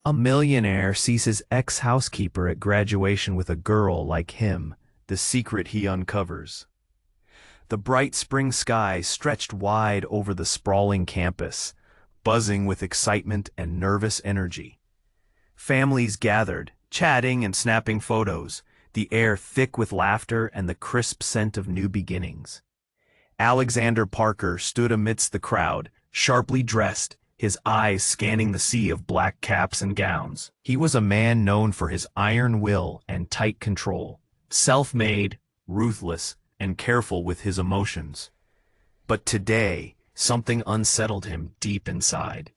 A millionaire sees his ex-housekeeper at graduation with a girl like him, the secret he uncovers. The bright spring sky stretched wide over the sprawling campus, buzzing with excitement and nervous energy. Families gathered, chatting and snapping photos, the air thick with laughter and the crisp scent of new beginnings. Alexander Parker stood amidst the crowd, sharply dressed, his eyes scanning the sea of black caps and gowns. He was a man known for his iron will and tight control, self-made, ruthless, and careful with his emotions. But today, something unsettled him deep inside.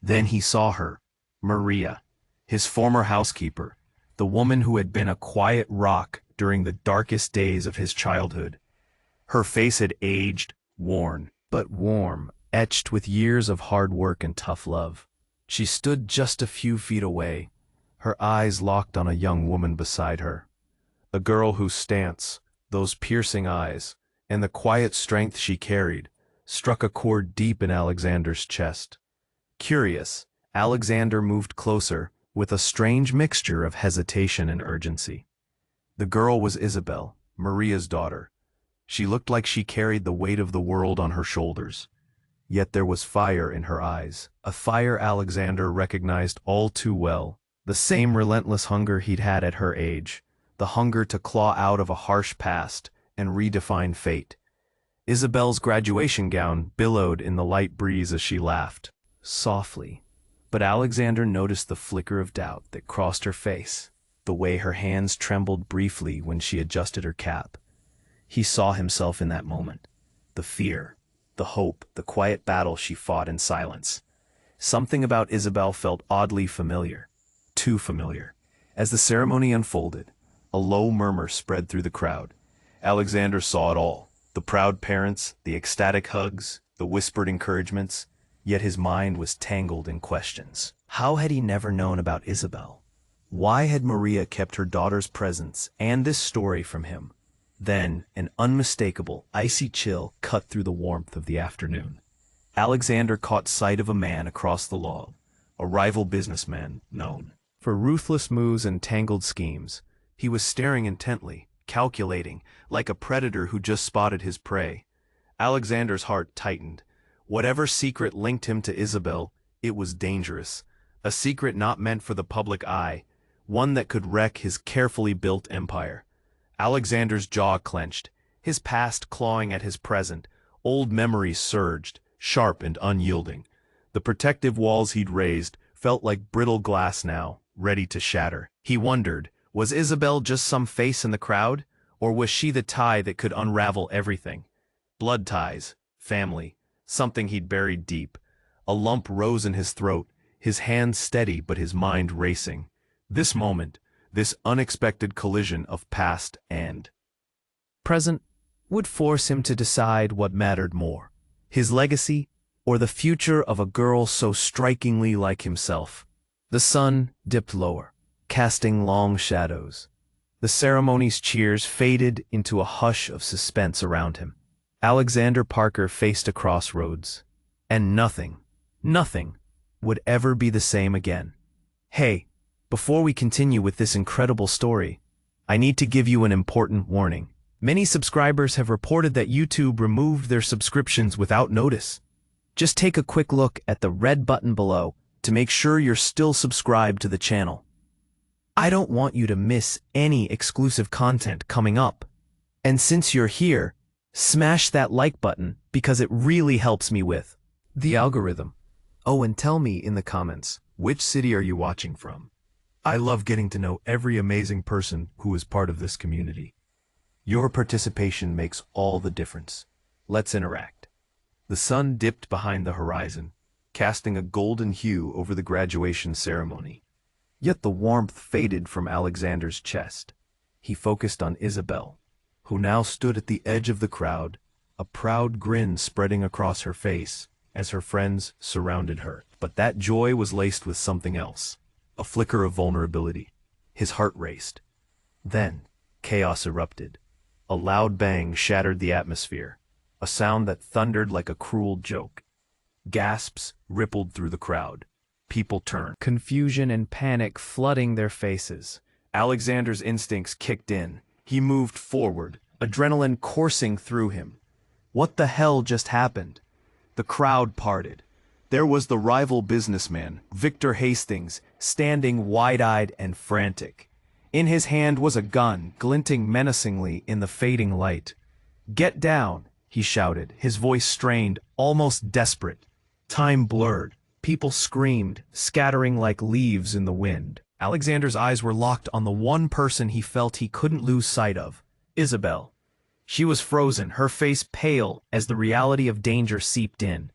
Then he saw her, Maria, his former housekeeper, the woman who had been a quiet rock during the darkest days of his childhood. Her face had aged, worn, but warm, etched with years of hard work and tough love. She stood just a few feet away, her eyes locked on a young woman beside her. A girl whose stance, those piercing eyes, and the quiet strength she carried, struck a chord deep in Alexander's chest. Curious, Alexander moved closer, with a strange mixture of hesitation and urgency. The girl was Isabel, Maria's daughter. She looked like she carried the weight of the world on her shoulders. Yet there was fire in her eyes, a fire Alexander recognized all too well, the same relentless hunger he'd had at her age, the hunger to claw out of a harsh past and redefine fate. Isabel's graduation gown billowed in the light breeze as she laughed, softly. But Alexander noticed the flicker of doubt that crossed her face, the way her hands trembled briefly when she adjusted her cap. He saw himself in that moment, the fear, the hope, the quiet battle she fought in silence. Something about Isabel felt oddly familiar, too familiar. As the ceremony unfolded, a low murmur spread through the crowd. Alexander saw it all, the proud parents, the ecstatic hugs, the whispered encouragements, yet his mind was tangled in questions. How had he never known about Isabel? Why had Maria kept her daughter's presence and this story from him? Then, an unmistakable, icy chill cut through the warmth of the afternoon. Alexander caught sight of a man across the lawn, a rival businessman known for ruthless moves and tangled schemes. He was staring intently, calculating, like a predator who just spotted his prey. Alexander's heart tightened. Whatever secret linked him to Isabel, it was dangerous. A secret not meant for the public eye, one that could wreck his carefully built empire. Alexander's jaw clenched, his past clawing at his present. Old memories surged, sharp and unyielding. The protective walls he'd raised felt like brittle glass now, ready to shatter. He wondered, was Isabel just some face in the crowd, or was she the tie that could unravel everything? Blood ties, family, something he'd buried deep. A lump rose in his throat, his hands steady but his mind racing. This moment, this unexpected collision of past and present, would force him to decide what mattered more, his legacy or the future of a girl so strikingly like himself. The sun dipped lower, casting long shadows. The ceremony's cheers faded into a hush of suspense around him. Alexander Parker faced a crossroads, and nothing would ever be the same again. Hey, before we continue with this incredible story, I need to give you an important warning. Many subscribers have reported that YouTube removed their subscriptions without notice. Just take a quick look at the red button below to make sure you're still subscribed to the channel. I don't want you to miss any exclusive content coming up. And since you're here, smash that like button because it really helps me with the algorithm. Oh, and tell me in the comments, which city are you watching from? I love getting to know every amazing person who is part of this community. Your participation makes all the difference. Let's interact. The sun dipped behind the horizon, casting a golden hue over the graduation ceremony. Yet the warmth faded from Alexander's chest. He focused on Isabel, who now stood at the edge of the crowd, a proud grin spreading across her face as her friends surrounded her. But that joy was laced with something else. A flicker of vulnerability. His heart raced. Then, chaos erupted. A loud bang shattered the atmosphere, a sound that thundered like a cruel joke. Gasps rippled through the crowd. people turned, confusion and panic flooding their faces. Alexander's instincts kicked in. He moved forward, adrenaline coursing through him. What the hell just happened? The crowd parted. There was the rival businessman, Victor Hastings, standing wide-eyed and frantic. In his hand was a gun, glinting menacingly in the fading light. "Get down," he shouted, his voice strained, almost desperate. Time blurred. People screamed, scattering like leaves in the wind. Alexander's eyes were locked on the one person he felt he couldn't lose sight of, Isabel. She was frozen, her face pale as the reality of danger seeped in.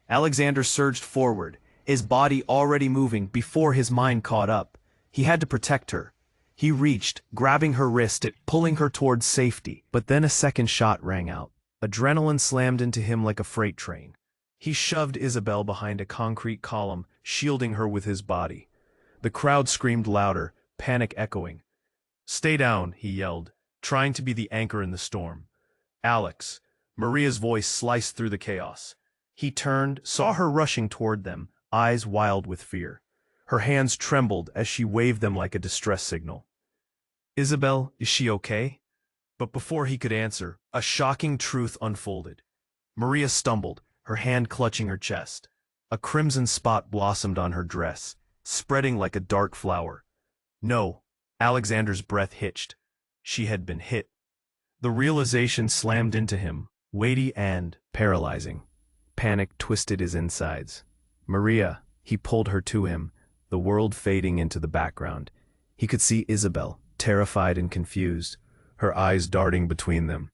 Alexander surged forward, his body already moving before his mind caught up. He had to protect her. He reached, grabbing her wrist, pulling her towards safety. But then a second shot rang out. Adrenaline slammed into him like a freight train. He shoved Isabel behind a concrete column, shielding her with his body. The crowd screamed louder, panic echoing. "Stay down," he yelled, trying to be the anchor in the storm. "Alex." Maria's voice sliced through the chaos. He turned, saw her rushing toward them, eyes wild with fear. Her hands trembled as she waved them like a distress signal. "Isabel, is she okay?" But before he could answer, a shocking truth unfolded. Maria stumbled, her hand clutching her chest. A crimson spot blossomed on her dress, spreading like a dark flower. No, Alexander's breath hitched. She had been hit. The realization slammed into him, weighty and paralyzing. Panic twisted his insides. "Maria," he pulled her to him, the world fading into the background. He could see Isabel, terrified and confused, her eyes darting between them.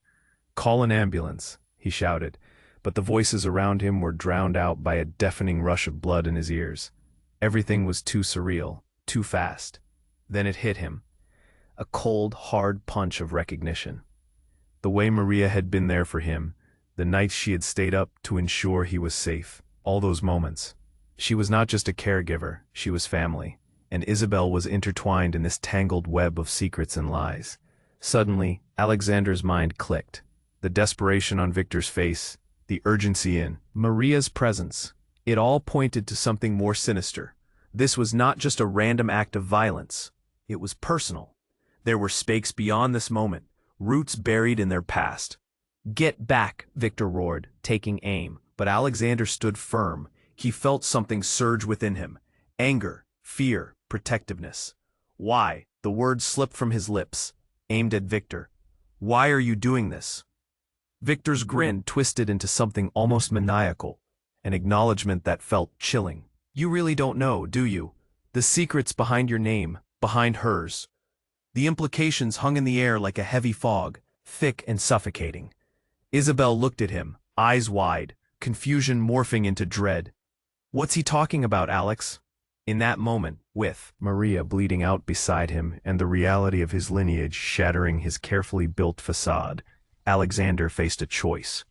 "Call an ambulance," he shouted, but the voices around him were drowned out by a deafening rush of blood in his ears. Everything was too surreal, too fast. Then it hit him. A cold, hard punch of recognition. The way Maria had been there for him, the nights she had stayed up to ensure he was safe, all those moments. She was not just a caregiver, she was family, and Isabel was intertwined in this tangled web of secrets and lies. Suddenly, Alexander's mind clicked. The desperation on Victor's face, the urgency in Maria's presence. It all pointed to something more sinister. This was not just a random act of violence. It was personal. There were stakes beyond this moment, roots buried in their past. "Get back," Victor roared, taking aim, but Alexander stood firm. He felt something surge within him. Anger, fear, protectiveness. "Why?" The words slipped from his lips, aimed at Victor. "Why are you doing this?" Victor's grin twisted into something almost maniacal, an acknowledgement that felt chilling. "You really don't know, do you? The secrets behind your name, behind hers." The implications hung in the air like a heavy fog, thick and suffocating. Isabel looked at him, eyes wide, confusion morphing into dread. "What's he talking about, Alex?" In that moment, with Maria bleeding out beside him and the reality of his lineage shattering his carefully built facade, Alexander faced a choice.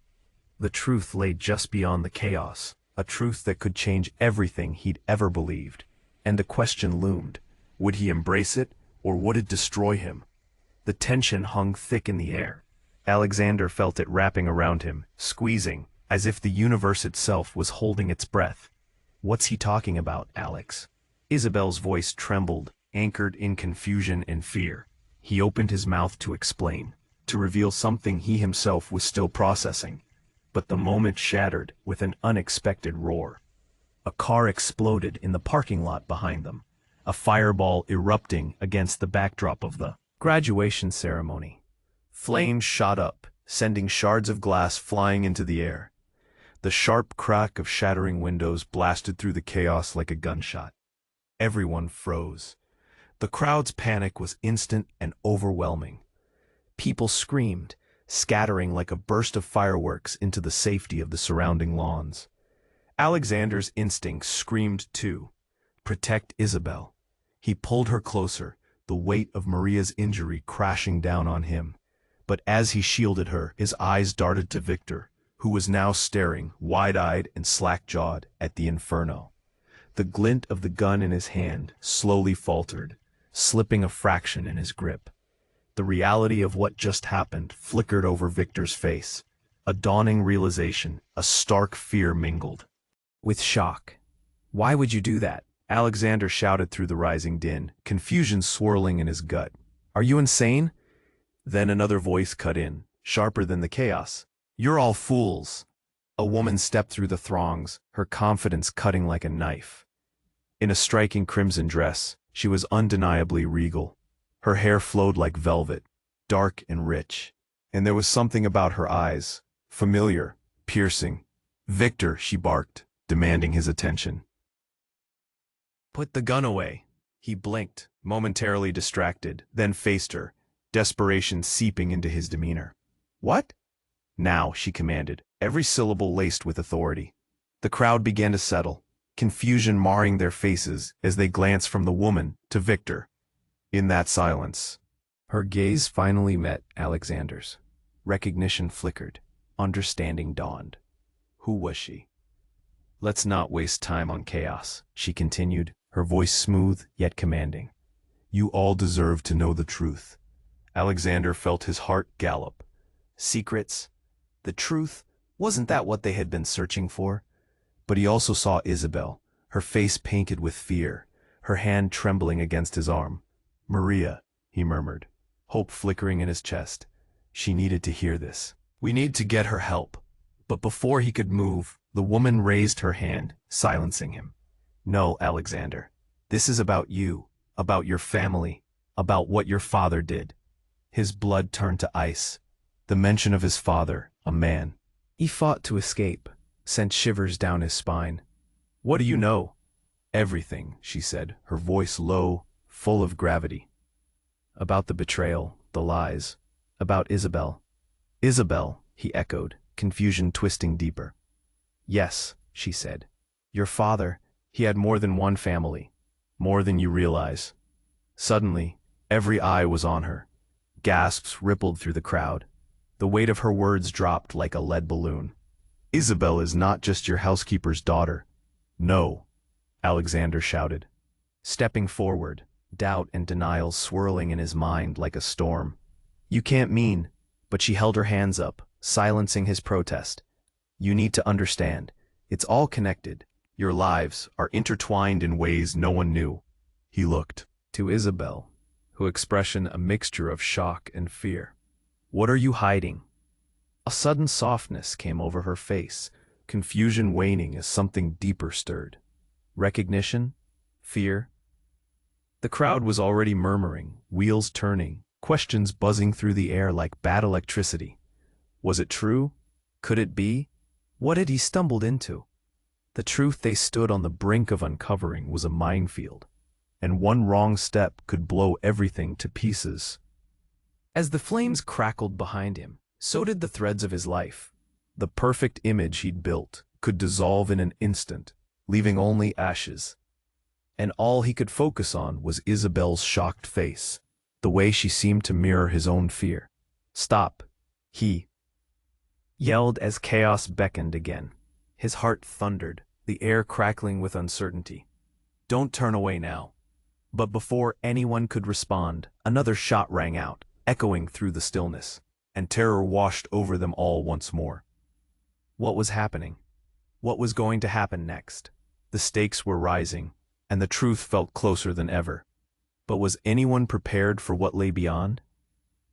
The truth lay just beyond the chaos, a truth that could change everything he'd ever believed. And the question loomed, would he embrace it, or would it destroy him? The tension hung thick in the air. Alexander felt it wrapping around him, squeezing, as if the universe itself was holding its breath. "What's he talking about, Alex?" Isabel's voice trembled, anchored in confusion and fear. He opened his mouth to explain, to reveal something he himself was still processing. But the moment shattered with an unexpected roar. A car exploded in the parking lot behind them, a fireball erupting against the backdrop of the graduation ceremony. Flames shot up, sending shards of glass flying into the air. The sharp crack of shattering windows blasted through the chaos like a gunshot. Everyone froze. The crowd's panic was instant and overwhelming. People screamed, scattering like a burst of fireworks into the safety of the surrounding lawns. Alexander's instincts screamed too. Protect Isabel. He pulled her closer, the weight of Maria's injury crashing down on him. But as he shielded her, his eyes darted to Victor, who was now staring, wide-eyed and slack-jawed, at the inferno. The glint of the gun in his hand slowly faltered, slipping a fraction in his grip. The reality of what just happened flickered over Victor's face. A dawning realization, a stark fear mingled with shock. "Why would you do that?" Alexander shouted through the rising din, confusion swirling in his gut. Are you insane? Then another voice cut in, sharper than the chaos. You're all fools. A woman stepped through the throngs, her confidence cutting like a knife. In a striking crimson dress, she was undeniably regal. Her hair flowed like velvet, dark and rich. And there was something about her eyes, familiar, piercing. Victor, she barked, demanding his attention. Put the gun away. He blinked, momentarily distracted, then faced her, desperation seeping into his demeanor. What? Now, she commanded, every syllable laced with authority. The crowd began to settle, confusion marring their faces as they glanced from the woman to Victor. In that silence, her gaze finally met Alexander's. Recognition flickered, understanding dawned. Who was she? Let's not waste time on chaos, she continued, her voice smooth yet commanding. You all deserve to know the truth. Alexander felt his heart gallop. Secrets? The truth? Wasn't that what they had been searching for? But he also saw Isabel, her face painted with fear, her hand trembling against his arm. Maria, he murmured, hope flickering in his chest. She needed to hear this. We need to get her help. But before he could move, the woman raised her hand, silencing him. No, Alexander. This is about you, about your family, about what your father did. His blood turned to ice. The mention of his father, a man. He fought to escape, sent shivers down his spine. What do you know? Everything, she said, her voice low, full of gravity. About the betrayal, the lies. About Isabel. Isabel, he echoed, confusion twisting deeper. Yes, she said. Your father, he had more than one family. More than you realize. Suddenly, every eye was on her. Gasps rippled through the crowd. The weight of her words dropped like a lead balloon. Isabel is not just your housekeeper's daughter. No, Alexander shouted. Stepping forward, doubt and denial swirling in his mind like a storm. You can't mean, but she held her hands up, silencing his protest. You need to understand. It's all connected. Your lives are intertwined in ways no one knew. He looked to Isabel, whose expression a mixture of shock and fear. What are you hiding? A sudden softness came over her face, confusion waning as something deeper stirred. Recognition? Fear? The crowd was already murmuring, wheels turning, questions buzzing through the air like bad electricity. Was it true? Could it be? What had he stumbled into? The truth they stood on the brink of uncovering was a minefield, and one wrong step could blow everything to pieces. As the flames crackled behind him, so did the threads of his life. The perfect image he'd built could dissolve in an instant, leaving only ashes. And all he could focus on was Isabel's shocked face, the way she seemed to mirror his own fear. Stop, he yelled as chaos beckoned again. His heart thundered, the air crackling with uncertainty. Don't turn away now. But before anyone could respond, another shot rang out, echoing through the stillness, and terror washed over them all once more. What was happening? What was going to happen next? The stakes were rising, and the truth felt closer than ever. But was anyone prepared for what lay beyond?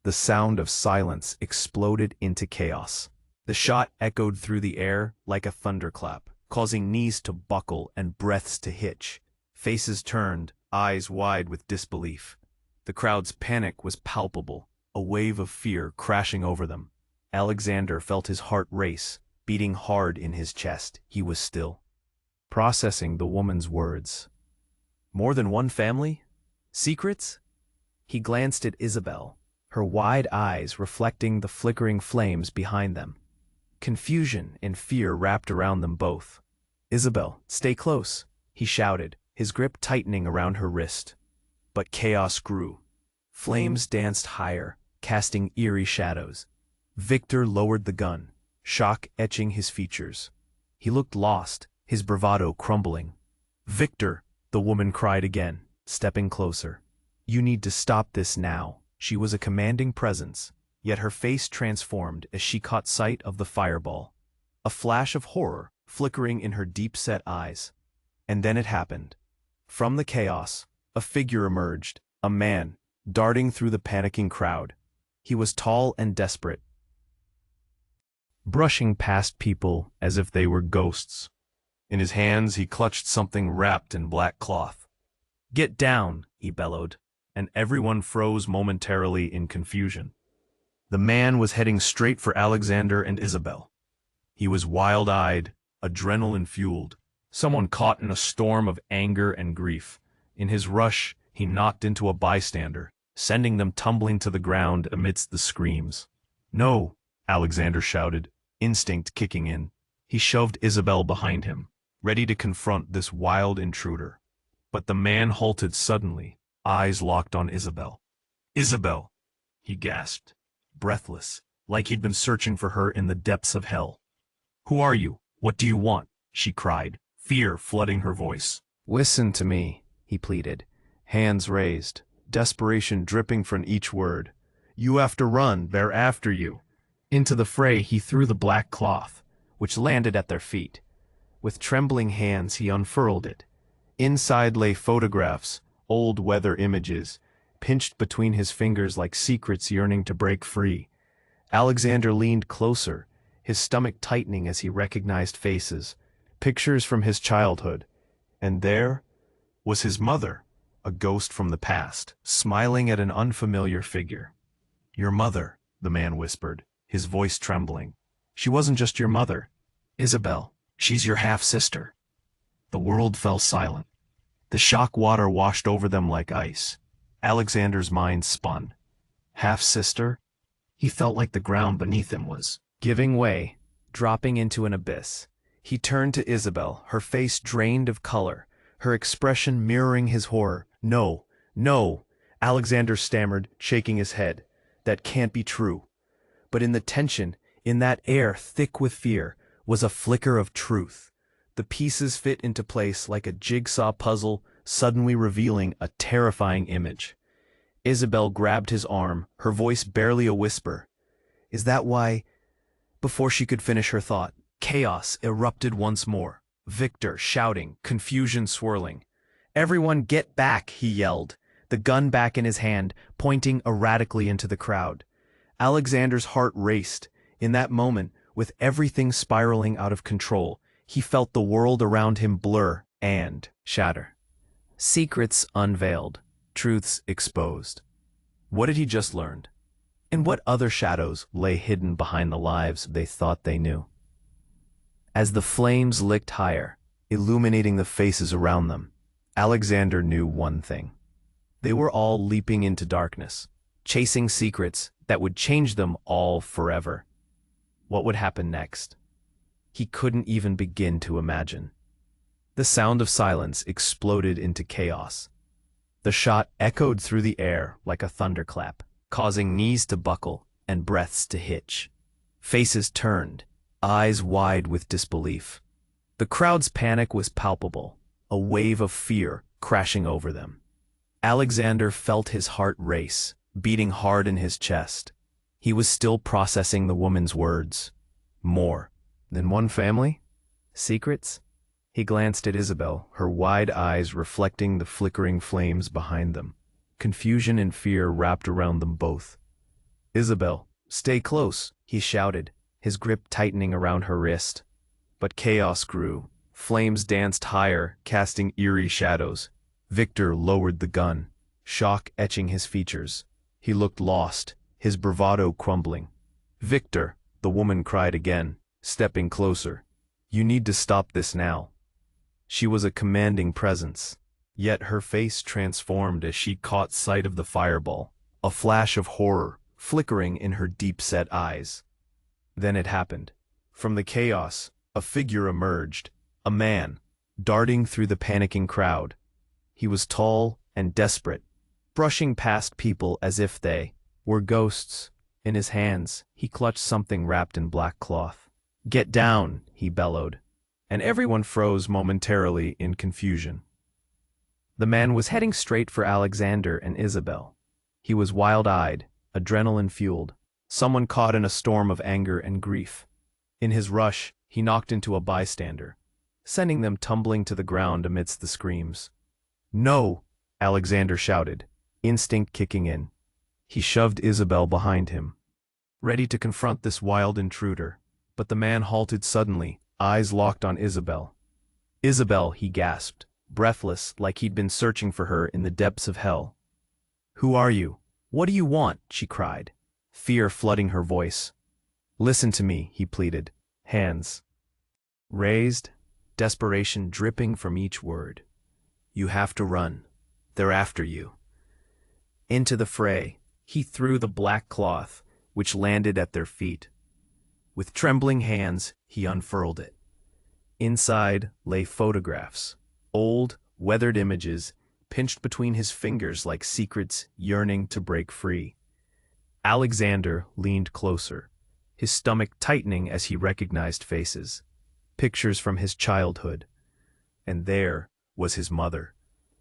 The sound of silence exploded into chaos. The shot echoed through the air like a thunderclap, causing knees to buckle and breaths to hitch. Faces turned, eyes wide with disbelief. The crowd's panic was palpable, a wave of fear crashing over them. Alexander felt his heart race, beating hard in his chest. He was still, processing the woman's words. More than one family? Secrets? He glanced at Isabel, her wide eyes reflecting the flickering flames behind them. Confusion and fear wrapped around them both. Isabel, stay close, he shouted, his grip tightening around her wrist. But chaos grew. Flames danced higher, casting eerie shadows. Victor lowered the gun, shock etching his features. He looked lost, his bravado crumbling. Victor, the woman cried again, stepping closer. You need to stop this now. She was a commanding presence, yet her face transformed as she caught sight of the fireball. A flash of horror flickering in her deep-set eyes. And then it happened. From the chaos, a figure emerged, a man, darting through the panicking crowd. He was tall and desperate, brushing past people as if they were ghosts. In his hands he clutched something wrapped in black cloth. "Get down," he bellowed, and everyone froze momentarily in confusion. The man was heading straight for Alexander and Isabel. He was wild-eyed, adrenaline-fueled, someone caught in a storm of anger and grief. In his rush, he knocked into a bystander, sending them tumbling to the ground amidst the screams. "No," Alexander shouted, instinct kicking in. He shoved Isabel behind him, ready to confront this wild intruder. But the man halted suddenly, eyes locked on Isabel. "Isabel!" he gasped, breathless, like he'd been searching for her in the depths of hell. "Who are you? What do you want?" she cried, fear flooding her voice. "Listen to me," he pleaded, hands raised, desperation dripping from each word. "You have to run, they're after you." Into the fray he threw the black cloth, which landed at their feet. With trembling hands he unfurled it. Inside lay photographs, old weather images, pinched between his fingers like secrets yearning to break free. Alexander leaned closer, his stomach tightening as he recognized faces, pictures from his childhood. And there was his mother, a ghost from the past, smiling at an unfamiliar figure. "Your mother," the man whispered, his voice trembling. "She wasn't just your mother, Isabel. She's your half-sister." The world fell silent. The shock water washed over them like ice. Alexander's mind spun. Half-sister? He felt like the ground beneath him was giving way, dropping into an abyss. He turned to Isabel, her face drained of color, her expression mirroring his horror. "No, no," Alexander stammered, shaking his head. "That can't be true." But in the tension, in that air thick with fear, was a flicker of truth. The pieces fit into place like a jigsaw puzzle, suddenly revealing a terrifying image. Isabel grabbed his arm, her voice barely a whisper. "Is that why—" Before she could finish her thought, chaos erupted once more. Victor shouting, confusion swirling. "Everyone get back," he yelled, the gun back in his hand, pointing erratically into the crowd. Alexander's heart raced. In that moment, with everything spiraling out of control, he felt the world around him blur and shatter. Secrets unveiled, truths exposed. What had he just learned? And what other shadows lay hidden behind the lives they thought they knew? As the flames licked higher, illuminating the faces around them, Alexander knew one thing. They were all leaping into darkness, chasing secrets that would change them all forever. What would happen next? He couldn't even begin to imagine. The sound of silence exploded into chaos. The shot echoed through the air like a thunderclap, causing knees to buckle and breaths to hitch. Faces turned, eyes wide with disbelief. The crowd's panic was palpable, a wave of fear crashing over them. Alexander felt his heart race, beating hard in his chest. He was still processing the woman's words. More than one family? Secrets? He glanced at Isabel, her wide eyes reflecting the flickering flames behind them. Confusion and fear wrapped around them both. "Isabel, stay close," he shouted, his grip tightening around her wrist. But chaos grew. Flames danced higher, casting eerie shadows. Victor lowered the gun, shock etching his features. He looked lost, his bravado crumbling. "Victor," the woman cried again, stepping closer. "You need to stop this now." She was a commanding presence, yet her face transformed as she caught sight of the fireball, a flash of horror flickering in her deep-set eyes. Then it happened. From the chaos, a figure emerged, a man, darting through the panicking crowd. He was tall and desperate, brushing past people as if they were ghosts. In his hands, he clutched something wrapped in black cloth. "Get down," he bellowed, and everyone froze momentarily in confusion. The man was heading straight for Alexander and Isabel. He was wild-eyed, adrenaline-fueled, someone caught in a storm of anger and grief. In his rush, he knocked into a bystander, sending them tumbling to the ground amidst the screams. No! Alexander shouted, instinct kicking in. He shoved Isabel behind him, ready to confront this wild intruder, but the man halted suddenly, eyes locked on Isabel. Isabel, he gasped, breathless like he'd been searching for her in the depths of hell. Who are you? What do you want? She cried, fear flooding her voice. Listen to me, he pleaded, hands raised, desperation dripping from each word. You have to run. They're after you. Into the fray, he threw the black cloth, which landed at their feet. With trembling hands, he unfurled it. Inside lay photographs, old, weathered images, pinched between his fingers like secrets yearning to break free. Alexander leaned closer, his stomach tightening as he recognized faces, pictures from his childhood. And there was his mother,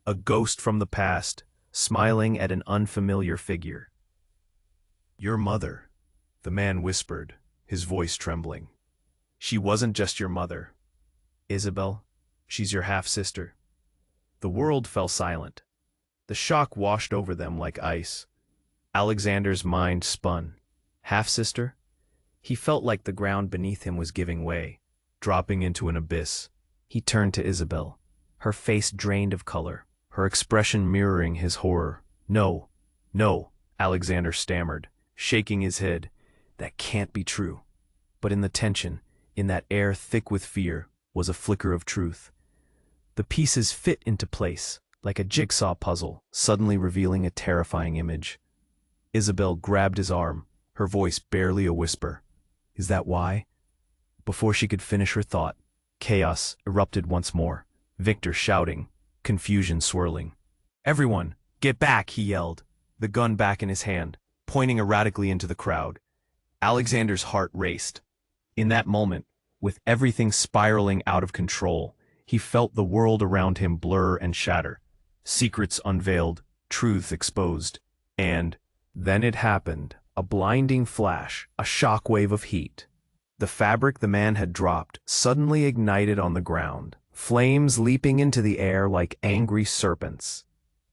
a ghost from the past, smiling at an unfamiliar figure. Your mother, the man whispered, his voice trembling. She wasn't just your mother, Isabel, she's your half-sister. The world fell silent. The shock washed over them like ice. Alexander's mind spun. Half-sister? He felt like the ground beneath him was giving way, dropping into an abyss. He turned to Isabel, her face drained of color, her expression mirroring his horror. No, no, Alexander stammered, shaking his head. That can't be true. But in the tension, in that air thick with fear, was a flicker of truth. The pieces fit into place, like a jigsaw puzzle, suddenly revealing a terrifying image. Isabel grabbed his arm, her voice barely a whisper. Is that why? Before she could finish her thought, chaos erupted once more, Victor shouting, confusion swirling. Everyone, get back, he yelled, the gun back in his hand, pointing erratically into the crowd. Alexander's heart raced. In that moment, with everything spiraling out of control, he felt the world around him blur and shatter. Secrets unveiled, truths exposed. And then it happened, a blinding flash, a shockwave of heat. The fabric the man had dropped suddenly ignited on the ground, flames leaping into the air like angry serpents.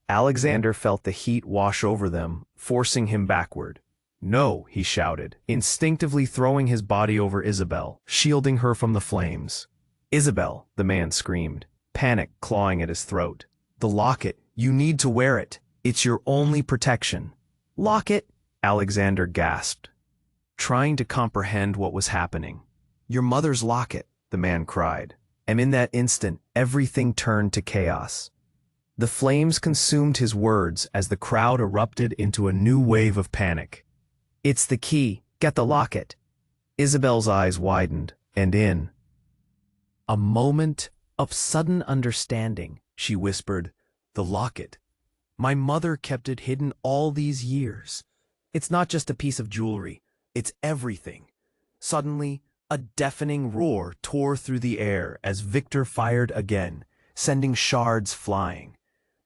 Alexander felt the heat wash over them, forcing him backward. No, he shouted, instinctively throwing his body over Isabel, shielding her from the flames. Isabel, the man screamed, panic clawing at his throat. The locket, you need to wear it. It's your only protection. Locket? Alexander gasped, trying to comprehend what was happening. Your mother's locket, the man cried. And in that instant, everything turned to chaos. The flames consumed his words as the crowd erupted into a new wave of panic. It's the key. Get the locket. Isabel's eyes widened, and in a moment of sudden understanding, she whispered, the locket. My mother kept it hidden all these years. It's not just a piece of jewelry. It's everything. Suddenly, a deafening roar tore through the air as Victor fired again, sending shards flying.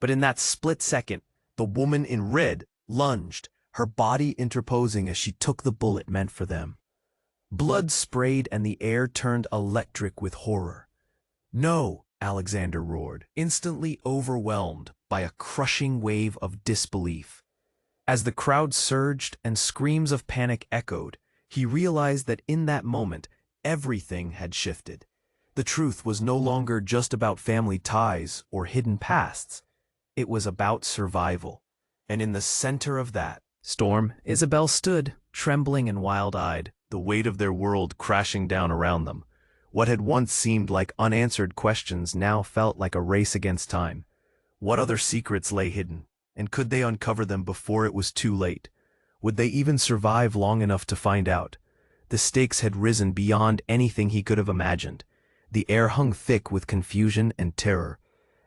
But in that split second, the woman in red lunged, her body interposing as she took the bullet meant for them. Blood sprayed and the air turned electric with horror. No, Alexander roared, instantly overwhelmed by a crushing wave of disbelief. As the crowd surged and screams of panic echoed, he realized that in that moment, everything had shifted. The truth was no longer just about family ties or hidden pasts. It was about survival. And in the center of that storm, Isabel stood, trembling and wild-eyed, the weight of their world crashing down around them. What had once seemed like unanswered questions now felt like a race against time. What other secrets lay hidden, and could they uncover them before it was too late? Would they even survive long enough to find out? The stakes had risen beyond anything he could have imagined. The air hung thick with confusion and terror.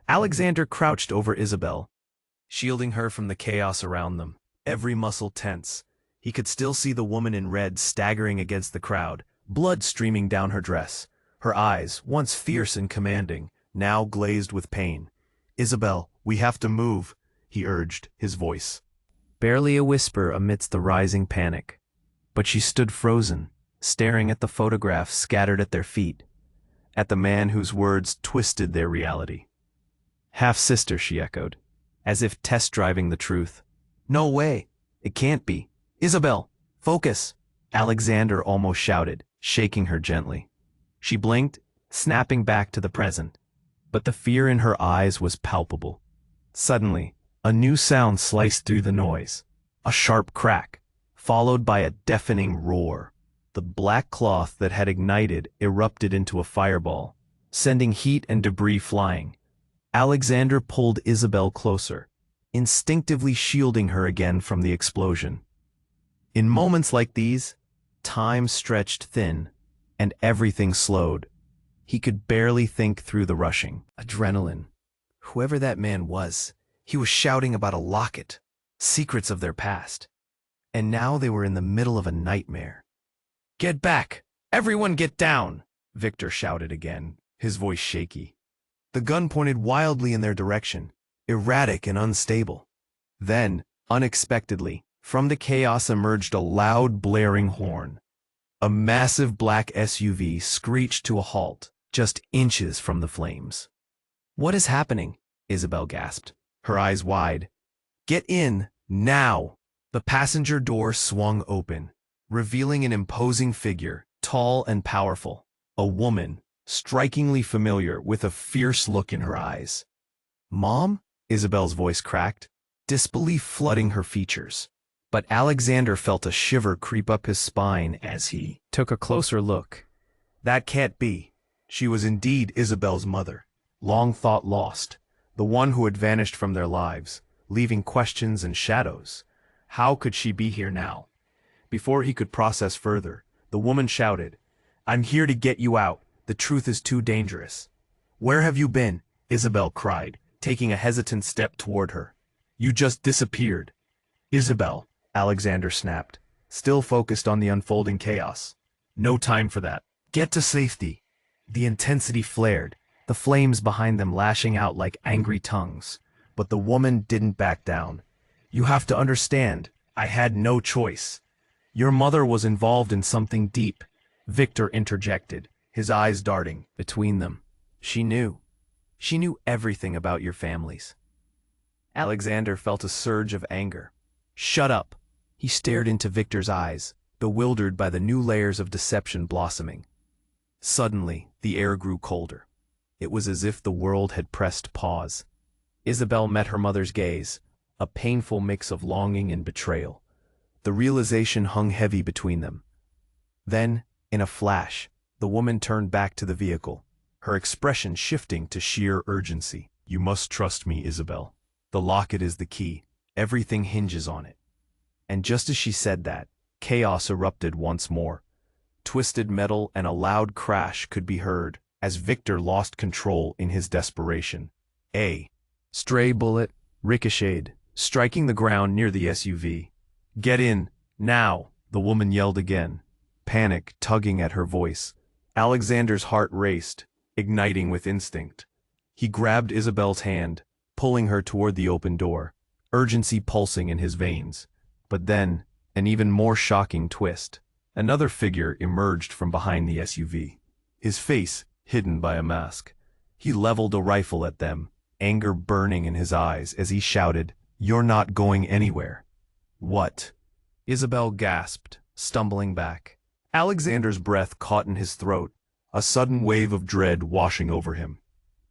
Alexander crouched over Isabel, shielding her from the chaos around them, every muscle tense. He could still see the woman in red staggering against the crowd, blood streaming down her dress. Her eyes, once fierce and commanding, now glazed with pain. Isabel, we have to move, he urged, his voice barely a whisper amidst the rising panic. But she stood frozen, staring at the photographs scattered at their feet, at the man whose words twisted their reality. Half-sister, she echoed, as if test-driving the truth. No way. It can't be. Isabel, focus, Alexander almost shouted, shaking her gently. She blinked, snapping back to the present. But the fear in her eyes was palpable. Suddenly, a new sound sliced through the noise. A sharp crack, followed by a deafening roar. The black cloth that had ignited erupted into a fireball, sending heat and debris flying. Alexander pulled Isabel closer, instinctively shielding her again from the explosion. In moments like these, time stretched thin, and everything slowed. He could barely think through the rushing adrenaline. Whoever that man was, he was shouting about a locket, secrets of their past. And now they were in the middle of a nightmare. Get back! Everyone get down! Victor shouted again, his voice shaky. The gun pointed wildly in their direction, erratic and unstable. Then, unexpectedly, from the chaos emerged a loud blaring horn. A massive black SUV screeched to a halt, just inches from the flames. What is happening? Isabel gasped, her eyes wide. Get in, now! The passenger door swung open, revealing an imposing figure, tall and powerful. A woman, strikingly familiar, with a fierce look in her eyes. Mom? Isabel's voice cracked, disbelief flooding her features. But Alexander felt a shiver creep up his spine as he took a closer look. That can't be. She was indeed Isabel's mother, long thought lost, the one who had vanished from their lives, leaving questions and shadows. How could she be here now? Before he could process further, the woman shouted, I'm here to get you out. The truth is too dangerous. Where have you been? Isabel cried, taking a hesitant step toward her. You just disappeared. Isabel, Alexander snapped, still focused on the unfolding chaos. No time for that. Get to safety. The intensity flared, the flames behind them lashing out like angry tongues. But the woman didn't back down. You have to understand, I had no choice. Your mother was involved in something deep, Victor interjected, his eyes darting between them. She knew. She knew everything about your families. Alexander felt a surge of anger. Shut up. He stared into Victor's eyes, bewildered by the new layers of deception blossoming. Suddenly, the air grew colder. It was as if the world had pressed pause. Isabel met her mother's gaze, a painful mix of longing and betrayal. The realization hung heavy between them. Then, in a flash, the woman turned back to the vehicle, her expression shifting to sheer urgency. You must trust me, Isabel. The locket is the key. Everything hinges on it. And just as she said that, chaos erupted once more. Twisted metal and a loud crash could be heard as Victor lost control in his desperation. A stray bullet ricocheted, striking the ground near the SUV. Get in, now, the woman yelled again, panic tugging at her voice. Alexander's heart raced, igniting with instinct. He grabbed Isabel's hand, pulling her toward the open door, urgency pulsing in his veins. But then, an even more shocking twist. Another figure emerged from behind the SUV, his face hidden by a mask. He leveled a rifle at them, anger burning in his eyes as he shouted, You're not going anywhere. What? Isabel gasped, stumbling back. Alexander's breath caught in his throat, a sudden wave of dread washing over him.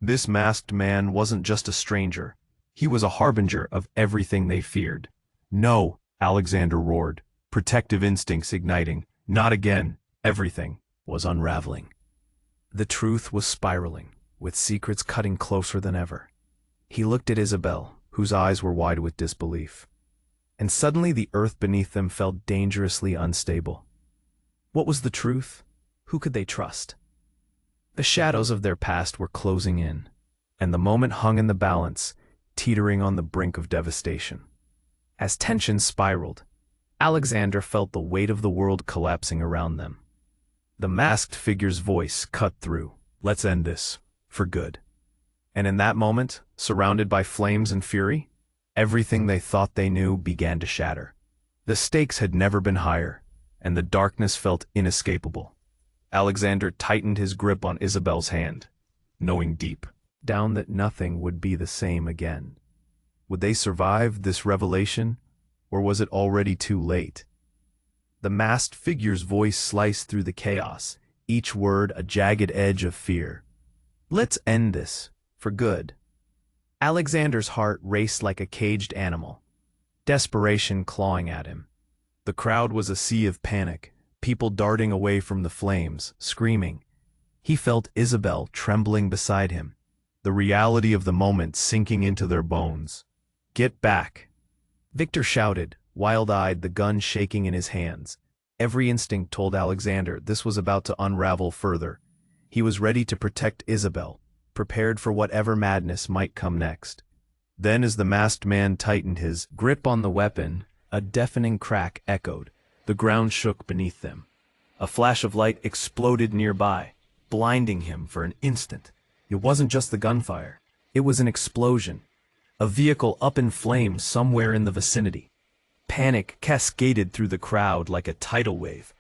This masked man wasn't just a stranger. He was a harbinger of everything they feared. No, Alexander roared, protective instincts igniting. Not again. Everything was unraveling. The truth was spiraling, with secrets cutting closer than ever. He looked at Isabel, whose eyes were wide with disbelief. And suddenly the earth beneath them felt dangerously unstable. What was the truth? Who could they trust? The shadows of their past were closing in, and the moment hung in the balance, teetering on the brink of devastation. As tension spiraled, Alexander felt the weight of the world collapsing around them. The masked figure's voice cut through. Let's end this, for good. And in that moment, surrounded by flames and fury, everything they thought they knew began to shatter. The stakes had never been higher, and the darkness felt inescapable. Alexander tightened his grip on Isabel's hand, knowing deep down that nothing would be the same again. Would they survive this revelation, or was it already too late? The masked figure's voice sliced through the chaos, each word a jagged edge of fear. Let's end this, for good. Alexander's heart raced like a caged animal, desperation clawing at him. The crowd was a sea of panic, people darting away from the flames, screaming. He felt Isabel trembling beside him, the reality of the moment sinking into their bones. Get back! Victor shouted, wild-eyed, the gun shaking in his hands. Every instinct told Alexander this was about to unravel further. He was ready to protect Isabel, prepared for whatever madness might come next. Then as the masked man tightened his grip on the weapon, a deafening crack echoed. The ground shook beneath them. A flash of light exploded nearby, blinding him for an instant. It wasn't just the gunfire. It was an explosion. A vehicle up in flames somewhere in the vicinity. Panic cascaded through the crowd like a tidal wave.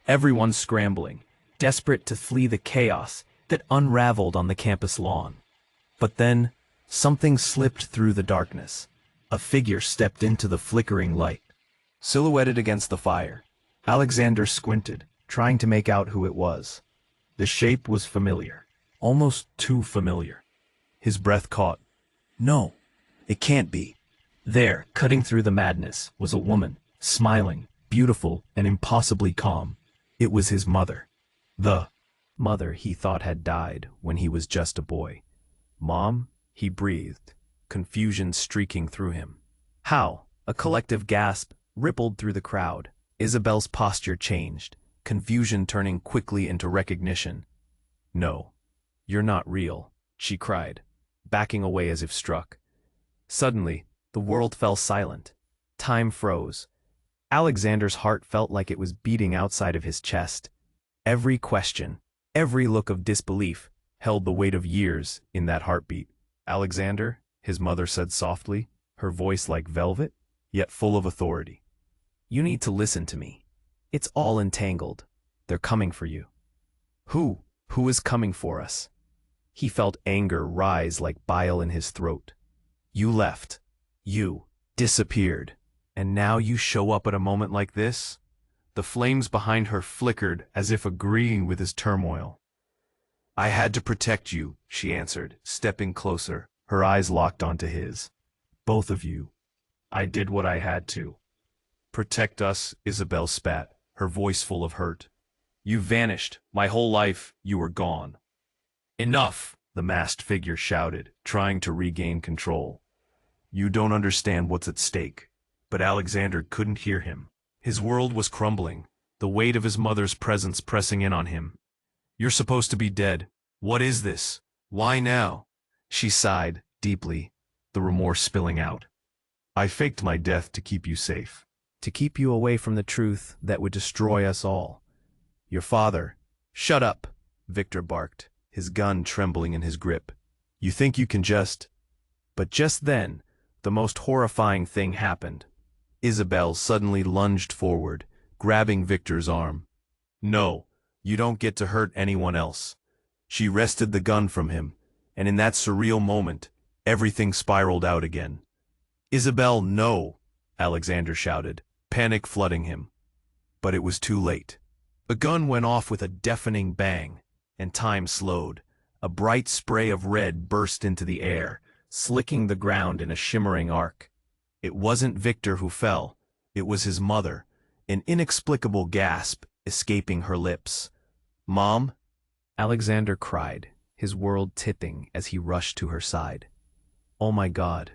Everyone scrambling, desperate to flee the chaos that unraveled on the campus lawn. But then, something slipped through the darkness. A figure stepped into the flickering light. Silhouetted against the fire, Alexander squinted, trying to make out who it was. The shape was familiar, almost too familiar. His breath caught. No, it can't be. There, cutting through the madness, was a woman, smiling, beautiful, and impossibly calm. It was his mother. The mother he thought had died when he was just a boy. Mom? He breathed, confusion streaking through him. How? A collective gasp rippled through the crowd. Isabel's posture changed, confusion turning quickly into recognition. No, you're not real, she cried, backing away as if struck. Suddenly, the world fell silent. Time froze. Alexander's heart felt like it was beating outside of his chest. Every question, every look of disbelief, held the weight of years in that heartbeat. Alexander, his mother said softly, her voice like velvet, yet full of authority. You need to listen to me. It's all entangled. They're coming for you. Who? Who is coming for us? He felt anger rise like bile in his throat. You left. You disappeared. And now you show up at a moment like this? The flames behind her flickered as if agreeing with his turmoil. I had to protect you, she answered, stepping closer, her eyes locked onto his. Both of you. I did what I had to. Protect us, Isabel spat, her voice full of hurt. You vanished. My whole life, you were gone. Enough, the masked figure shouted, trying to regain control. You don't understand what's at stake. But Alexander couldn't hear him. His world was crumbling, the weight of his mother's presence pressing in on him. You're supposed to be dead. What is this? Why now? She sighed, deeply, the remorse spilling out. I faked my death to keep you safe. To keep you away from the truth that would destroy us all. Your father. Shut up, Victor barked, his gun trembling in his grip. You think you can just... But just then, the most horrifying thing happened. Isabel suddenly lunged forward, grabbing Victor's arm. No, you don't get to hurt anyone else. She wrested the gun from him, and in that surreal moment, everything spiraled out again. Isabel, no, Alexander shouted, panic flooding him. But it was too late. The gun went off with a deafening bang, and time slowed. A bright spray of red burst into the air, slicking the ground in a shimmering arc. It wasn't Victor who fell, it was his mother, an inexplicable gasp escaping her lips. Mom? Alexander cried, his world tipping as he rushed to her side. Oh my God.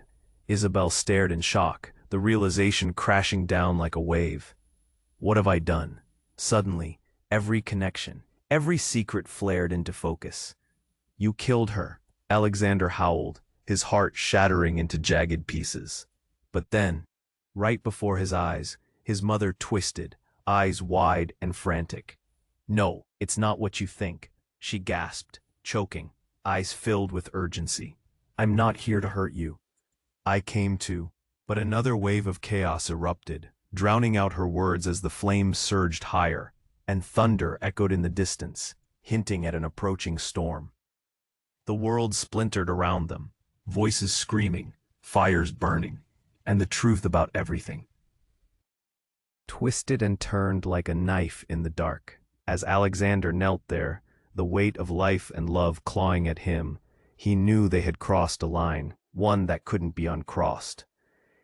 Isabel stared in shock, the realization crashing down like a wave. What have I done? Suddenly, every connection, every secret flared into focus. You killed her, Alexander howled, his heart shattering into jagged pieces. But then, right before his eyes, his mother twisted, eyes wide and frantic. No, it's not what you think, she gasped, choking, eyes filled with urgency. I'm not here to hurt you. I came to, but another wave of chaos erupted, drowning out her words as the flames surged higher, and thunder echoed in the distance, hinting at an approaching storm. The world splintered around them, voices screaming, fires burning, and the truth about everything twisted and turned like a knife in the dark. As Alexander knelt there, the weight of life and love clawing at him, he knew they had crossed a line, one that couldn't be uncrossed.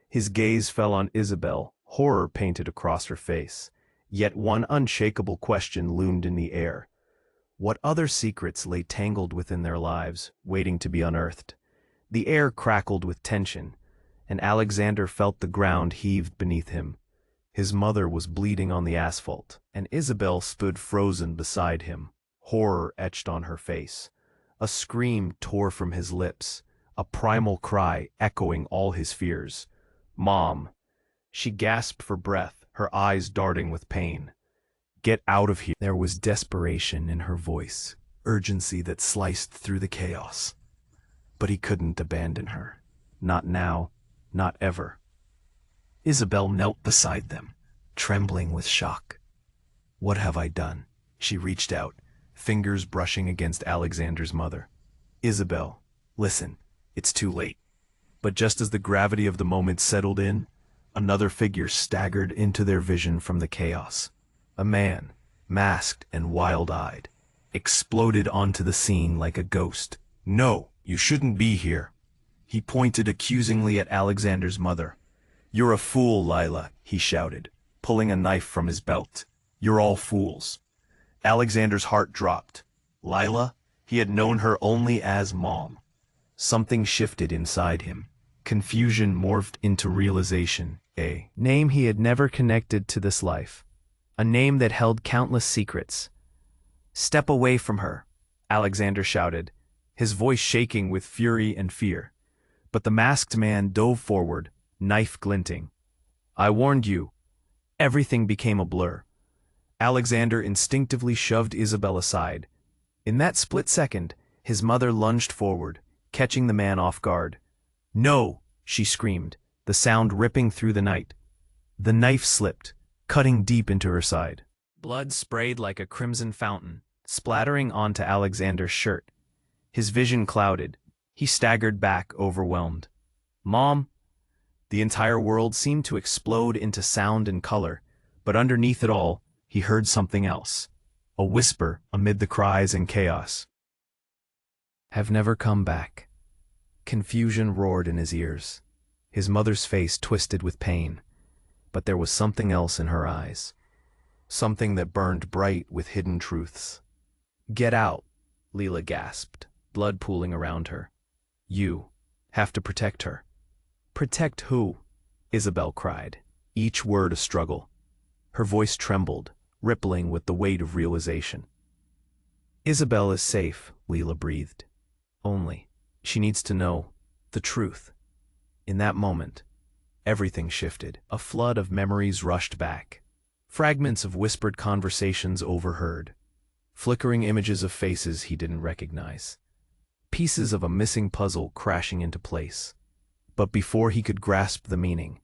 His gaze fell on Isabel, horror painted across her face. Yet one unshakable question loomed in the air. What other secrets lay tangled within their lives, waiting to be unearthed? The air crackled with tension, and Alexander felt the ground heaved beneath him. His mother was bleeding on the asphalt, and Isabel stood frozen beside him, horror etched on her face. A scream tore from his lips, a primal cry echoing all his fears. "Mom!" She gasped for breath, her eyes darting with pain. "Get out of here!" There was desperation in her voice, urgency that sliced through the chaos. But he couldn't abandon her. Not now, not ever. Isabel knelt beside them, trembling with shock. "What have I done?" She reached out, fingers brushing against Alexander's mother. "Isabel, listen, it's too late." But just as the gravity of the moment settled in, another figure staggered into their vision from the chaos. A man, masked and wild-eyed, exploded onto the scene like a ghost. "No, you shouldn't be here." He pointed accusingly at Alexander's mother. "You're a fool, Lila," he shouted, pulling a knife from his belt. "You're all fools." Alexander's heart dropped. Lila? He had known her only as Mom. Something shifted inside him. Confusion morphed into realization. A name he had never connected to this life. A name that held countless secrets. "Step away from her," Alexander shouted, his voice shaking with fury and fear. But the masked man dove forward, knife glinting. "I warned you." Everything became a blur. Alexander instinctively shoved Isabel aside. In that split second, his mother lunged forward, catching the man off guard. "No!" she screamed, the sound ripping through the night. The knife slipped, cutting deep into her side. Blood sprayed like a crimson fountain, splattering onto Alexander's shirt. His vision clouded. He staggered back, overwhelmed. "Mom!" The entire world seemed to explode into sound and color, but underneath it all, he heard something else. A whisper amid the cries and chaos. "Have never come back." Confusion roared in his ears. His mother's face twisted with pain, but there was something else in her eyes. Something that burned bright with hidden truths. "Get out," Leela gasped, blood pooling around her. "You have to protect her." "Protect who?" Isabel cried, each word a struggle. Her voice trembled, rippling with the weight of realization. "Isabel is safe," Leela breathed. "Only, she needs to know the truth." In that moment, everything shifted. A flood of memories rushed back. Fragments of whispered conversations overheard. Flickering images of faces he didn't recognize. Pieces of a missing puzzle crashing into place. But before he could grasp the meaning,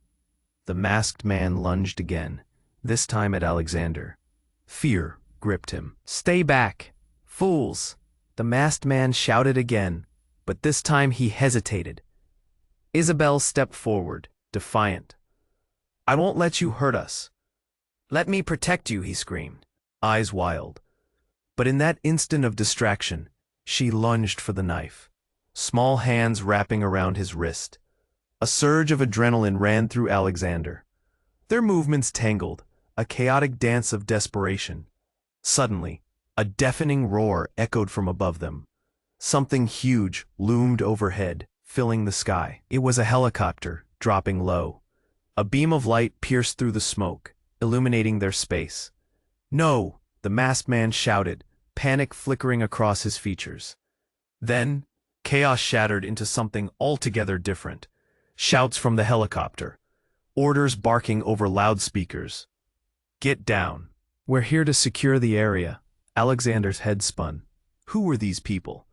the masked man lunged again, this time at Alexander. Fear gripped him. "Stay back, fools!" The masked man shouted again, but this time he hesitated. Isabel stepped forward, defiant. "I won't let you hurt us." "Let me protect you," he screamed, eyes wild. But in that instant of distraction, she lunged for the knife, small hands wrapping around his wrist. A surge of adrenaline ran through Alexander. Their movements tangled, a chaotic dance of desperation. Suddenly, a deafening roar echoed from above them. Something huge loomed overhead, filling the sky. It was a helicopter, dropping low. A beam of light pierced through the smoke, illuminating their space. "No!" the masked man shouted, panic flickering across his features. Then, chaos shattered into something altogether different. Shouts from the helicopter. Orders barking over loudspeakers. "Get down. We're here to secure the area." Alexander's head spun. Who were these people?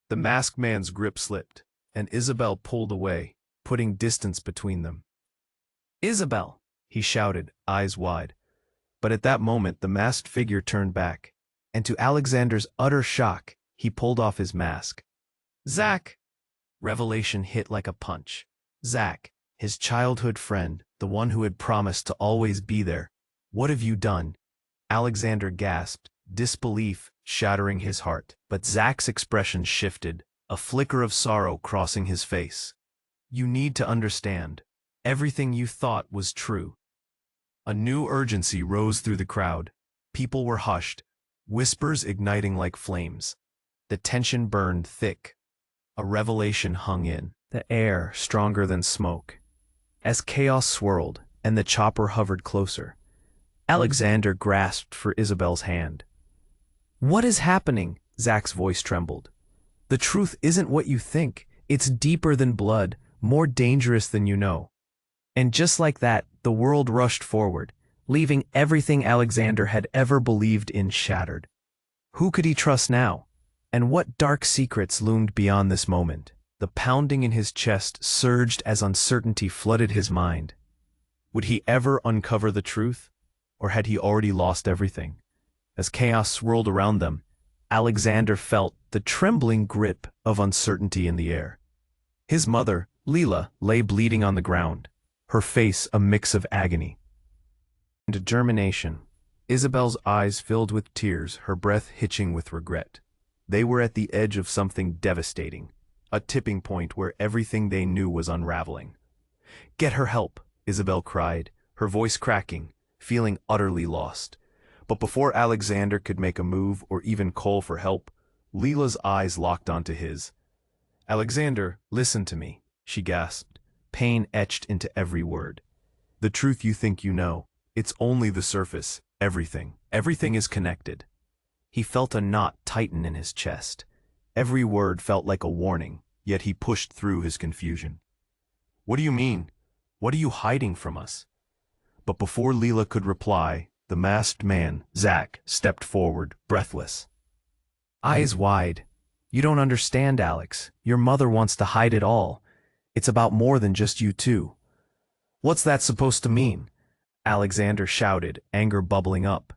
The masked man's grip slipped, and Isabel pulled away, putting distance between them. "Isabel!" he shouted, eyes wide. But at that moment the masked figure turned back, and to Alexander's utter shock, he pulled off his mask. Zach! Revelation hit like a punch. Zach, his childhood friend, the one who had promised to always be there. What have you done? Alexander gasped, disbelief shattering his heart. But Zach's expression shifted, a flicker of sorrow crossing his face. You need to understand. Everything you thought was true. A new urgency rose through the crowd. People were hushed, whispers igniting like flames. The tension burned thick. A revelation hung in the air, stronger than smoke. As chaos swirled and the chopper hovered closer, Alexander grasped for Isabel's hand. What is happening? Zach's voice trembled. The truth isn't what you think. It's deeper than blood, more dangerous than you know. And just like that, the world rushed forward, leaving everything Alexander had ever believed in shattered. Who could he trust now? And what dark secrets loomed beyond this moment? The pounding in his chest surged as uncertainty flooded his mind. Would he ever uncover the truth? Or had he already lost everything? As chaos swirled around them, Alexander felt the trembling grip of uncertainty in the air. His mother, Leela, lay bleeding on the ground, her face a mix of agony and determination. Isabel's eyes filled with tears, her breath hitching with regret. They were at the edge of something devastating, a tipping point where everything they knew was unraveling. Get her help, Isabel cried, her voice cracking, feeling utterly lost. But before Alexander could make a move or even call for help, Leela's eyes locked onto his. Alexander, listen to me, she gasped, pain etched into every word. The truth you think you know, it's only the surface, everything is connected. He felt a knot tighten in his chest. Every word felt like a warning, yet he pushed through his confusion. What do you mean? What are you hiding from us? But before Leela could reply, the masked man, Zach, stepped forward, breathless. Eyes wide. You don't understand, Alex. Your mother wants to hide it all. It's about more than just you two. What's that supposed to mean? Alexander shouted, anger bubbling up.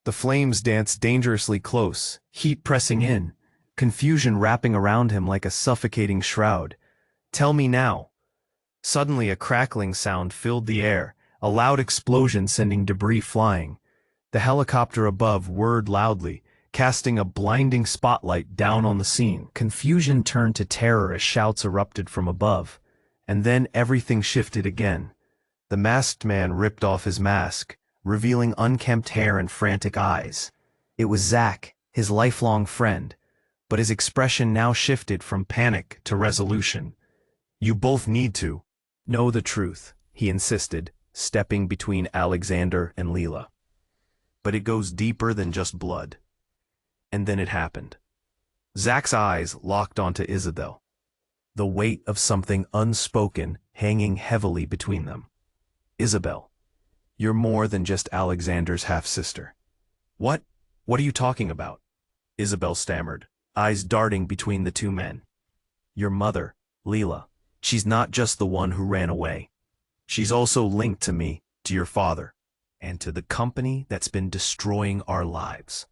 The flames danced dangerously close, heat pressing in, confusion wrapping around him like a suffocating shroud. Tell me now. Suddenly a crackling sound filled the air, a loud explosion sending debris flying. The helicopter above whirred loudly, casting a blinding spotlight down on the scene. Confusion turned to terror as shouts erupted from above. And then everything shifted again. The masked man ripped off his mask, revealing unkempt hair and frantic eyes. It was Zach, his lifelong friend, but his expression now shifted from panic to resolution. You both need to know the truth, he insisted, stepping between Alexander and Leela. But it goes deeper than just blood. And then it happened. Zach's eyes locked onto Isabel, the weight of something unspoken hanging heavily between them. Isabel, you're more than just Alexander's half-sister. What? What are you talking about? Isabel stammered, eyes darting between the two men. Your mother, Leela, she's not just the one who ran away. She's also linked to me, to your father, and to the company that's been destroying our lives.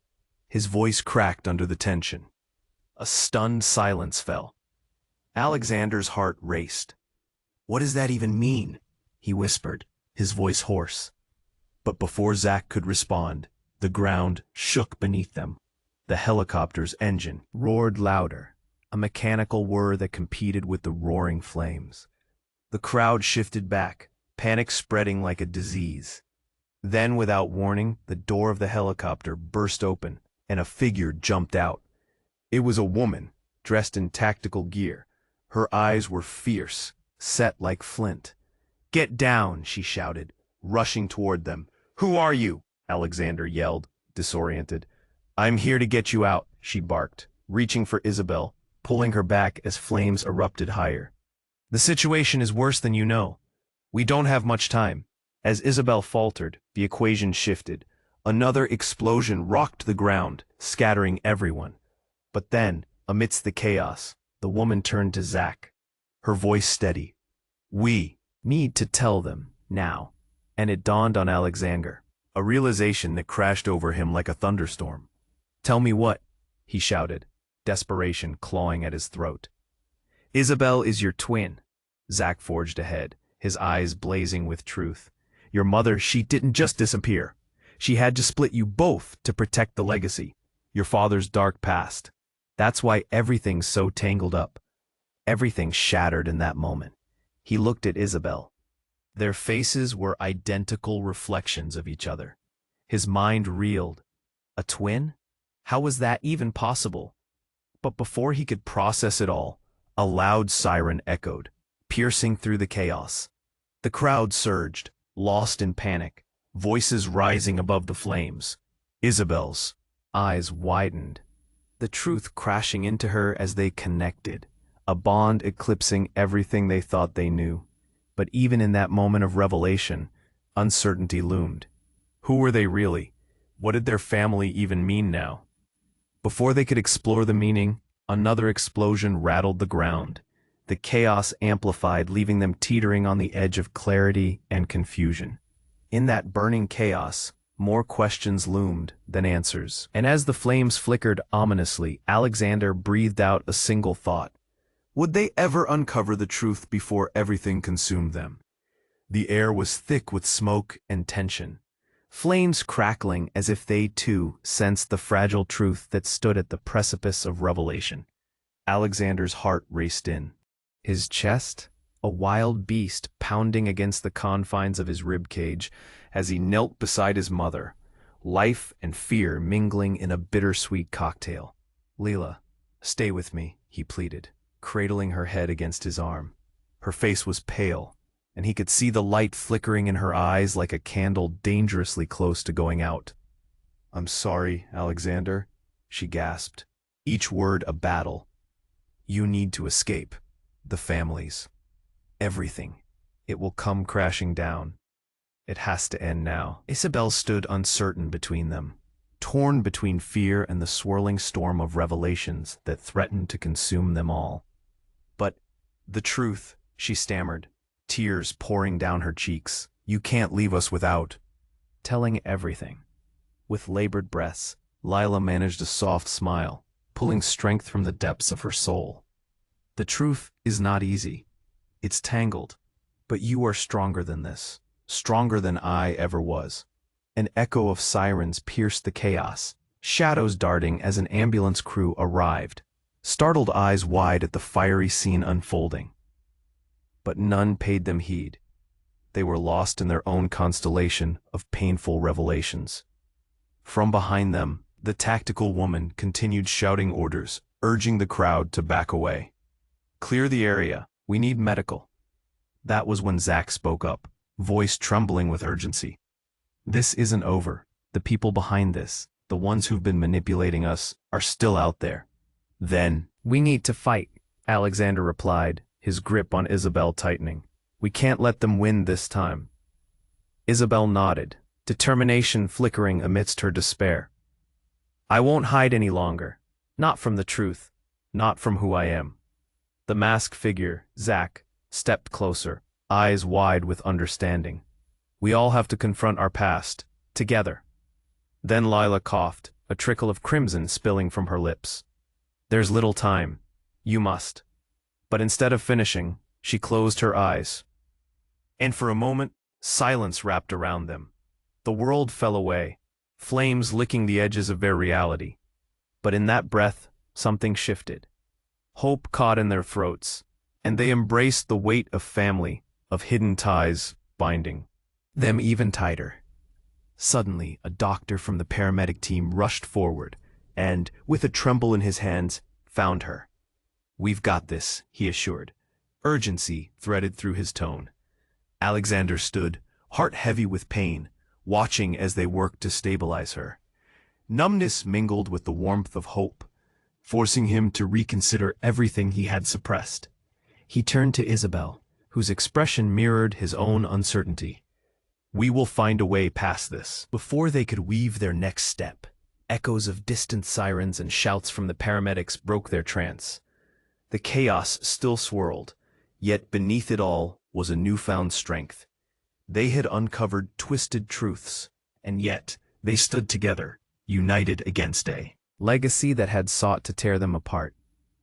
His voice cracked under the tension. A stunned silence fell. Alexander's heart raced. What does that even mean? He whispered, his voice hoarse. But before Zach could respond, the ground shook beneath them. The helicopter's engine roared louder, a mechanical whir that competed with the roaring flames. The crowd shifted back, panic spreading like a disease. Then, without warning, the door of the helicopter burst open, and a figure jumped out. It was a woman, dressed in tactical gear. Her eyes were fierce, set like flint. Get down, she shouted, rushing toward them. Who are you? Alexander yelled, disoriented. I'm here to get you out, she barked, reaching for Isabel, pulling her back as flames erupted higher. The situation is worse than you know. We don't have much time. As Isabel faltered, the equation shifted. Another explosion rocked the ground, scattering everyone. But then, amidst the chaos, the woman turned to Zach, her voice steady. We need to tell them, now. And it dawned on Alexander, a realization that crashed over him like a thunderstorm. Tell me what? He shouted. desperation clawing at his throat. Isabel is your twin. Zach forged ahead, his eyes blazing with truth. Your mother, she didn't just disappear. She had to split you both to protect the legacy. Your father's dark past. That's why everything's so tangled up. Everything shattered in that moment. He looked at Isabel. Their faces were identical reflections of each other. His mind reeled. A twin? How was that even possible? But before he could process it all, a loud siren echoed, piercing through the chaos. The crowd surged, lost in panic, voices rising above the flames. Isabel's eyes widened, the truth crashing into her as they connected, a bond eclipsing everything they thought they knew. But even in that moment of revelation, uncertainty loomed. Who were they really? What did their family even mean now? Before they could explore the meaning, another explosion rattled the ground. The chaos amplified, leaving them teetering on the edge of clarity and confusion. In that burning chaos, more questions loomed than answers. And as the flames flickered ominously, Alexander breathed out a single thought. Would they ever uncover the truth before everything consumed them? The air was thick with smoke and tension, flames crackling as if they too sensed the fragile truth that stood at the precipice of revelation. Alexander's heart raced in. His chest, a wild beast pounding against the confines of his ribcage as he knelt beside his mother, life and fear mingling in a bittersweet cocktail. Leela, stay with me, he pleaded, cradling her head against his arm. Her face was pale, and he could see the light flickering in her eyes like a candle dangerously close to going out. I'm sorry, Alexander, she gasped, each word a battle. You need to escape. The families. Everything. It will come crashing down. It has to end now. Isabel stood uncertain between them, torn between fear and the swirling storm of revelations that threatened to consume them all. But the truth, she stammered, tears pouring down her cheeks. You can't leave us without telling everything. With labored breaths, Lila managed a soft smile, pulling strength from the depths of her soul. The truth is not easy. It's tangled. But you are stronger than this, stronger than I ever was. An echo of sirens pierced the chaos, shadows darting as an ambulance crew arrived, startled eyes wide at the fiery scene unfolding. But none paid them heed. They were lost in their own constellation of painful revelations. From behind them, the tactical woman continued shouting orders, urging the crowd to back away. Clear the area. We need medical. That was when Zach spoke up, voice trembling with urgency. This isn't over. The people behind this, the ones who've been manipulating us, are still out there. Then, we need to fight, Alexander replied, his grip on Isabel tightening. We can't let them win this time. Isabel nodded, determination flickering amidst her despair. I won't hide any longer. Not from the truth. Not from who I am. The masked figure, Zach, stepped closer, eyes wide with understanding. We all have to confront our past, together. Then Lila coughed, a trickle of crimson spilling from her lips. There's little time. You must. But instead of finishing, she closed her eyes. And for a moment, silence wrapped around them. The world fell away, flames licking the edges of their reality. But in that breath, something shifted. Hope caught in their throats, and they embraced the weight of family, of hidden ties, binding them even tighter. Suddenly, a doctor from the paramedic team rushed forward, and, with a tremble in his hands, found her. We've got this, he assured. Urgency threaded through his tone. Alexander stood, heart heavy with pain, watching as they worked to stabilize her. Numbness mingled with the warmth of hope, forcing him to reconsider everything he had suppressed. He turned to Isabel, whose expression mirrored his own uncertainty. We will find a way past this. Before they could weave their next step, echoes of distant sirens and shouts from the paramedics broke their trance. The chaos still swirled, yet beneath it all was a newfound strength. They had uncovered twisted truths, and yet they stood together, united against a legacy that had sought to tear them apart.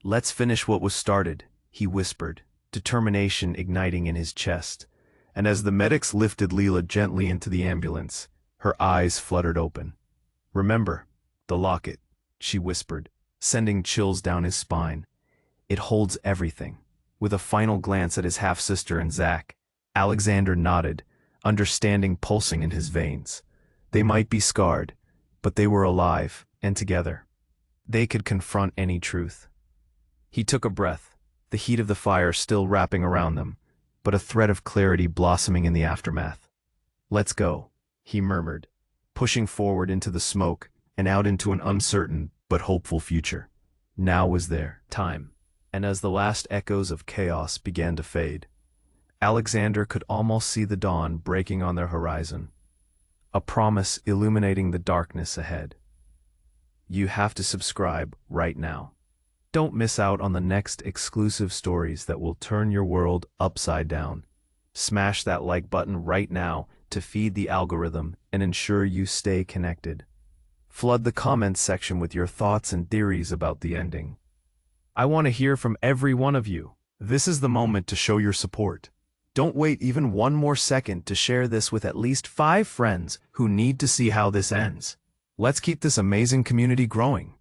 "Let's finish what was started," he whispered, determination igniting in his chest. And as the medics lifted Leela gently into the ambulance, her eyes fluttered open. "Remember, the locket," she whispered, sending chills down his spine. "It holds everything." With a final glance at his half-sister and Zach, Alexander nodded, understanding pulsing in his veins. They might be scarred, but they were alive, and together they could confront any truth. He took a breath, the heat of the fire still wrapping around them, but a thread of clarity blossoming in the aftermath. "Let's go," he murmured, pushing forward into the smoke and out into an uncertain but hopeful future. Now was their time, and as the last echoes of chaos began to fade, Alexander could almost see the dawn breaking on their horizon, a promise illuminating the darkness ahead. You have to subscribe right now. Don't miss out on the next exclusive stories that will turn your world upside down. Smash that like button right now to feed the algorithm and ensure you stay connected. Flood the comments section with your thoughts and theories about the ending. I want to hear from every one of you. This is the moment to show your support. Don't wait even one more second to share this with at least 5 friends who need to see how this ends. Let's keep this amazing community growing.